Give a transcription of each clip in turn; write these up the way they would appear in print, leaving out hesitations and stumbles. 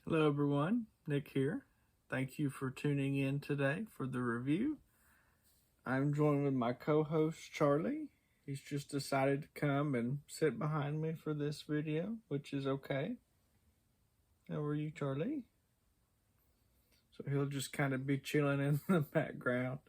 Hello everyone, Nick here. Thank you for tuning in today for the review. I'm joined with my co-host Charlie. He's just decided to come and sit behind me for this video, which is okay. How are you, Charlie? So he'll just kind of be chilling in the background.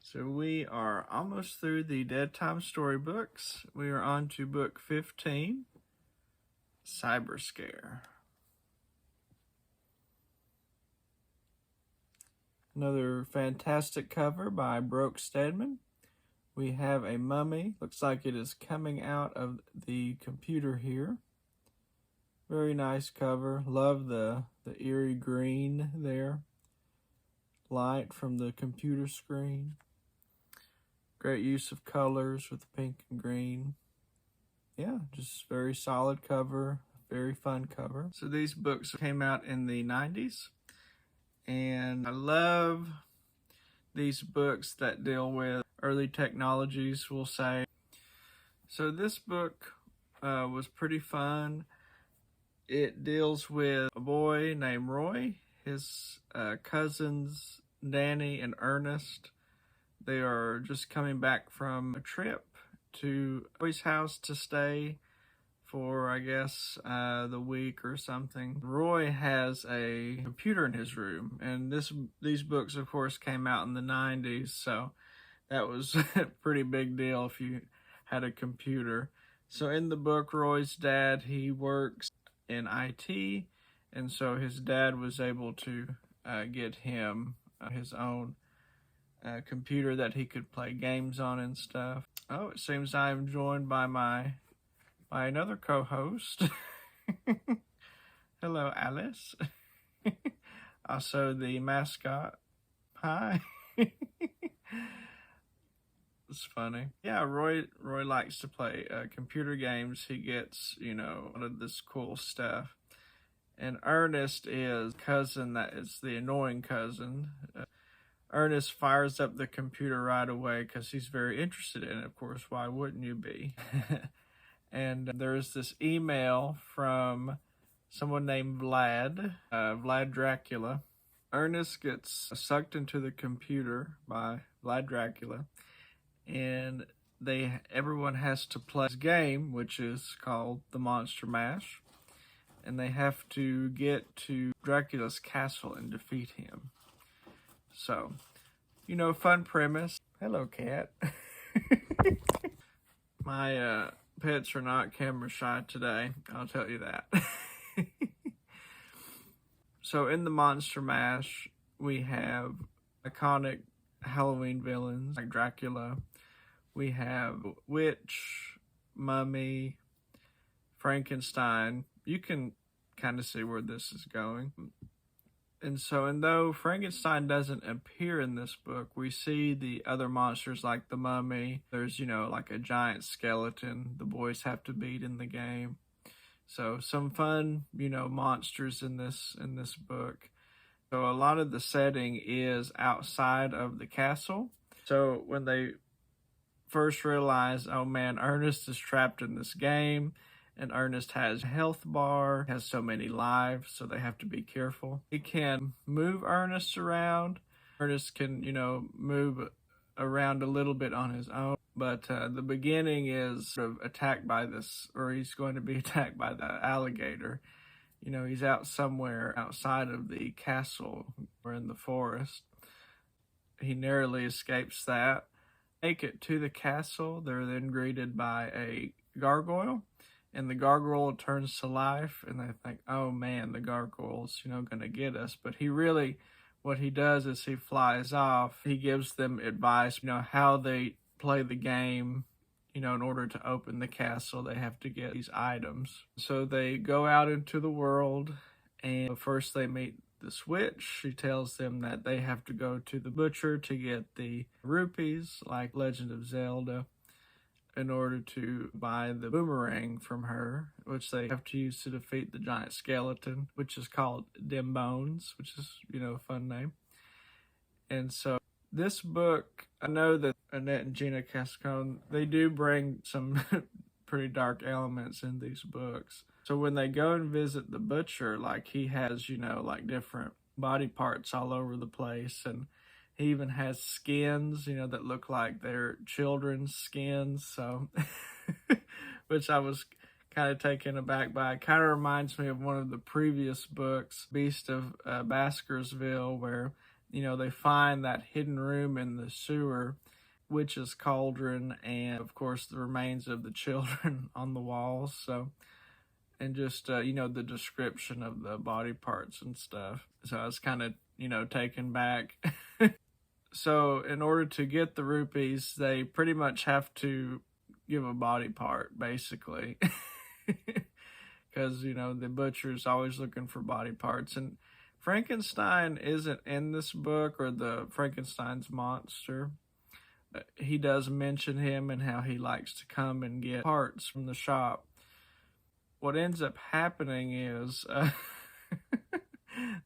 So we are almost through the Deadtime storybooks. We are on to book 15, Cyber Scare. Another fantastic cover by Brooke Steadman. We have a mummy. Looks like it is coming out of the computer here. Very nice cover. Love the eerie green there. Light from the computer screen. Great use of colors with pink and green. Yeah, just very solid cover. Very fun cover. So these books came out in the 90s. And I love these books that deal with early technologies, we'll say. So this book was pretty fun. It deals with a boy named Roy, his cousins Danny and Ernest. They are just coming back from a trip to Roy's house to stay for, I guess, the week or something. Roy has a computer in his room, and these books, of course, came out in the 90s, so that was a pretty big deal if you had a computer. So in the book, Roy's dad, he works in IT, and so his dad was able to get him his own computer that he could play games on and stuff. Oh, it seems I'm joined by another co-host. Hello, Alice. Also the mascot. Hi. It's funny. Yeah, Roy likes to play computer games. He gets, all of this cool stuff. And Ernest is cousin that is the annoying cousin. Ernest fires up the computer right away because he's very interested in it. Of course, why wouldn't you be? And there's this email from someone named Vlad Dracula. Ernest gets sucked into the computer by Vlad Dracula, and everyone has to play this game, which is called the Monster Mash, and they have to get to Dracula's castle and defeat him. So, fun premise. Hello, cat. My pets are not camera shy today, I'll tell you that. So in the Monster Mash, we have iconic Halloween villains like Dracula. We have Witch, Mummy, Frankenstein. You can kind of see where this is going. And though Frankenstein doesn't appear in this book, we see the other monsters like the mummy. There's, like a giant skeleton the boys have to beat in the game. So some fun, monsters in this book. So a lot of the setting is outside of the castle. So when they first realize, oh man, Ernest is trapped in this game, and Ernest has a health bar, has so many lives, so they have to be careful. He can move Ernest around. Ernest can, move around a little bit on his own. But the beginning is sort of attacked by he's going to be attacked by the alligator. He's out somewhere outside of the castle or in the forest. He narrowly escapes that. Make it to the castle. They're then greeted by a gargoyle. And the gargoyle turns to life, and they think, oh man, the gargoyle's, gonna get us. But what he does is he flies off. He gives them advice, how they play the game. In order to open the castle, they have to get these items. So they go out into the world, and first they meet this witch. She tells them that they have to go to the butcher to get the rupees, like Legend of Zelda, in order to buy the boomerang from her, which they have to use to defeat the giant skeleton, which is called Dim Bones, which is, a fun name. And so this book, I know that Annette and Gina Cascone, they do bring some pretty dark elements in these books. So when they go and visit the butcher, like he has, like different body parts all over the place, and he even has skins, that look like they're children's skins. So, which I was kind of taken aback by. It kind of reminds me of one of the previous books, Beast of Baskersville, where, they find that hidden room in the sewer, witch's cauldron, and of course the remains of the children on the walls. So, and just, the description of the body parts and stuff. So I was kind of, taken back. So in order to get the rupees, they pretty much have to give a body part, basically. Because, the butcher's always looking for body parts. And Frankenstein isn't in this book, or the Frankenstein's monster. He does mention him and how he likes to come and get parts from the shop. What ends up happening is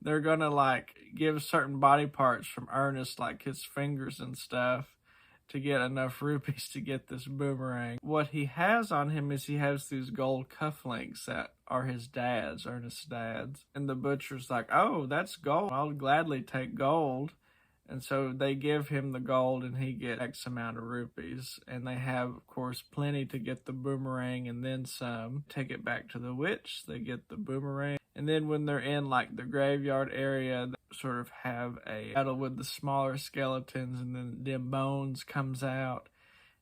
they're gonna give certain body parts from Ernest, like his fingers and stuff, to get enough rupees to get this boomerang. What he has on him is he has these gold cufflinks that are his dad's, Ernest's dad's. And the butcher's like, oh, that's gold. I'll gladly take gold. And so they give him the gold and he gets X amount of rupees. And they have, of course, plenty to get the boomerang and then some. Take it back to the witch. They get the boomerang. And then when they're in the graveyard area, they sort of have a battle with the smaller skeletons, and then the bones comes out.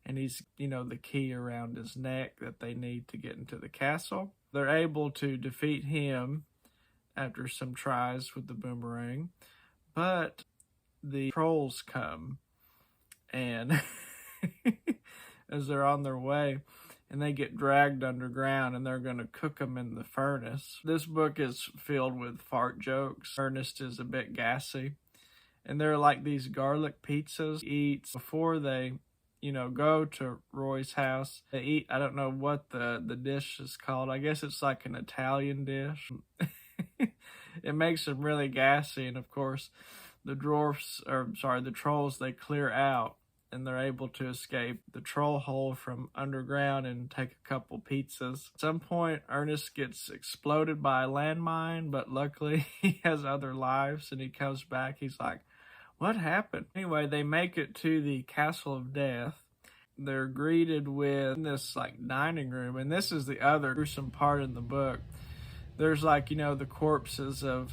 And he's, the key around his neck that they need to get into the castle. They're able to defeat him after some tries with the boomerang. But the trolls come, and as they're on their way, and they get dragged underground, and they're going to cook them in the furnace. This book is filled with fart jokes. Ernest is a bit gassy, and they're like these garlic pizzas he eats before they, go to Roy's house. They eat, I don't know what the dish is called. I guess it's like an Italian dish. It makes them really gassy, and of course, the trolls, they clear out, and they're able to escape the troll hole from underground and take a couple pizzas. At some point, Ernest gets exploded by a landmine, but luckily he has other lives, and he comes back. He's like, what happened? Anyway, they make it to the Castle of Death. They're greeted with this dining room, and this is the other gruesome part in the book. There's the corpses of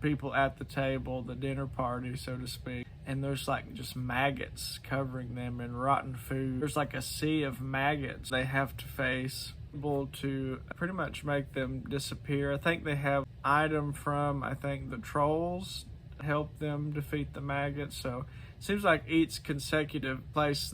people at the table, the dinner party, so to speak, and there's just maggots covering them and rotten food. There's a sea of maggots they have to face, able to pretty much make them disappear. I think they have item from the trolls to help them defeat the maggots. So it seems like each consecutive place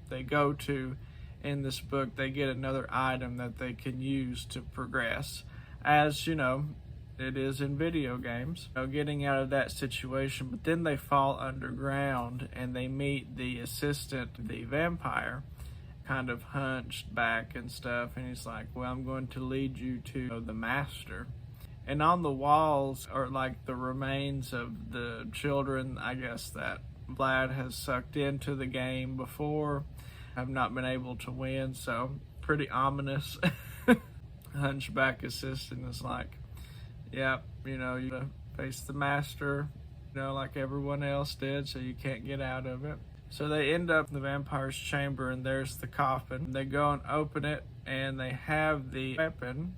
they go to in this book, they get another item that they can use to progress, as it is in video games, getting out of that situation. But then they fall underground and they meet the assistant, the vampire, kind of hunched back and stuff, and he's like, well, I'm going to lead you to the master. And on the walls are the remains of the children, I guess, that Vlad has sucked into the game before, have not been able to win. So pretty ominous. Hunchback assistant is like, yep, you face the master, like everyone else did, so you can't get out of it. So they end up in the vampire's chamber, and there's the coffin. They go and open it, and they have the weapon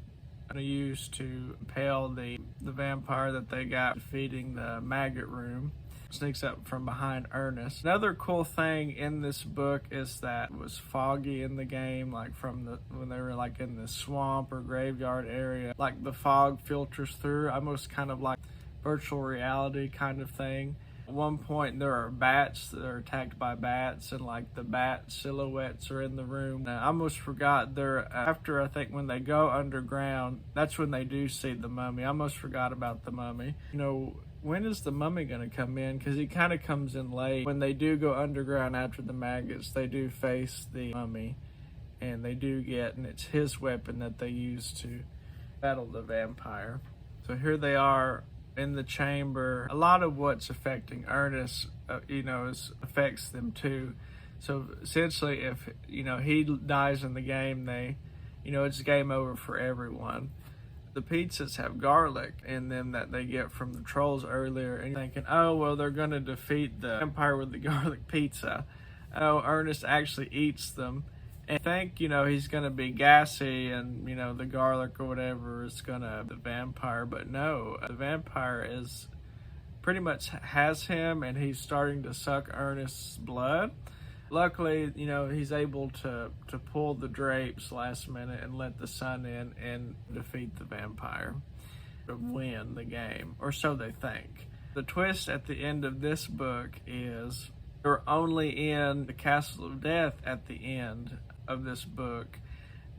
used to impale the vampire that they got defeating the maggot room. Sneaks up from behind Ernest. Another cool thing in this book is that it was foggy in the game, when they were in the swamp or graveyard area. The fog filters through, almost kind of like virtual reality kind of thing. At one point, there are bats that are attacked by bats, and the bat silhouettes are in the room. I almost forgot after, I think, when they go underground, that's when they do see the mummy. I almost forgot about the mummy. When is the mummy going to come in? Because he kind of comes in late. When they do go underground after the maggots, they do face the mummy, and they do and it's his weapon that they use to battle the vampire. So here they are in the chamber. A lot of what's affecting Ernest, affects them too. So essentially, if, he dies in the game, they it's game over for everyone. The pizzas have garlic in them that they get from the trolls earlier, and you're thinking, oh, well, they're going to defeat the vampire with the garlic pizza. Oh, Ernest actually eats them. And I think, he's going to be gassy and, the garlic or whatever is going to the vampire. But no, the vampire is pretty much has him, and he's starting to suck Ernest's blood. Luckily, he's able to pull the drapes last minute and let the sun in and defeat the vampire to win the game, or so they think. The twist at the end of this book is they're only in the Castle of Death at the end of this book,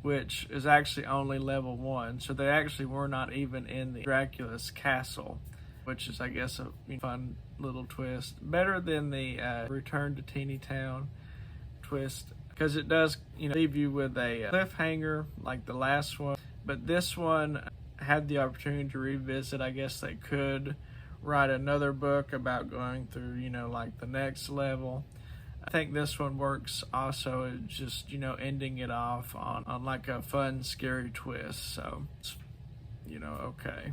which is actually only level 1. So they actually were not even in the Dracula's castle, which is, I guess, a fun little twist. Better than the Return to Teeny Town twist, because it does leave you with a cliffhanger like the last one, but this one had the opportunity to revisit. I guess they could write another book about going through like the next level. I think this one works also. It's just ending it off on like a fun scary twist. So okay.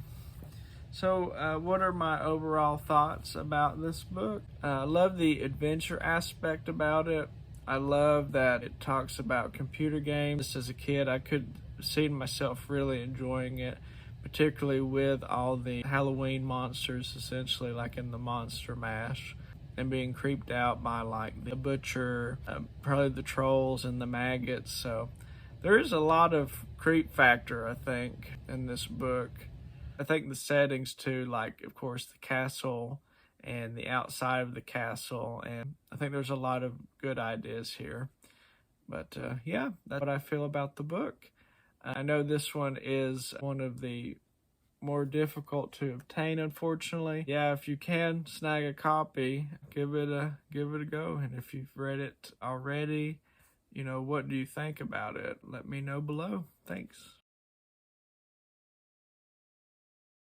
So what are my overall thoughts about this book? I love the adventure aspect about it. I love that it talks about computer games. Just as a kid, I could see myself really enjoying it, particularly with all the Halloween monsters, essentially like in the Monster Mash, and being creeped out by like the butcher, probably the trolls and the maggots. So there is a lot of creep factor, I think, in this book. I think the settings too, like of course the castle and the outside of the castle, and I think there's a lot of good ideas here. But yeah, that's what I feel about the book. I know this one is one of the more difficult to obtain, unfortunately. Yeah, if you can snag a copy, give it a go. And if you've read it already, what do you think about it? Let me know below. Thanks.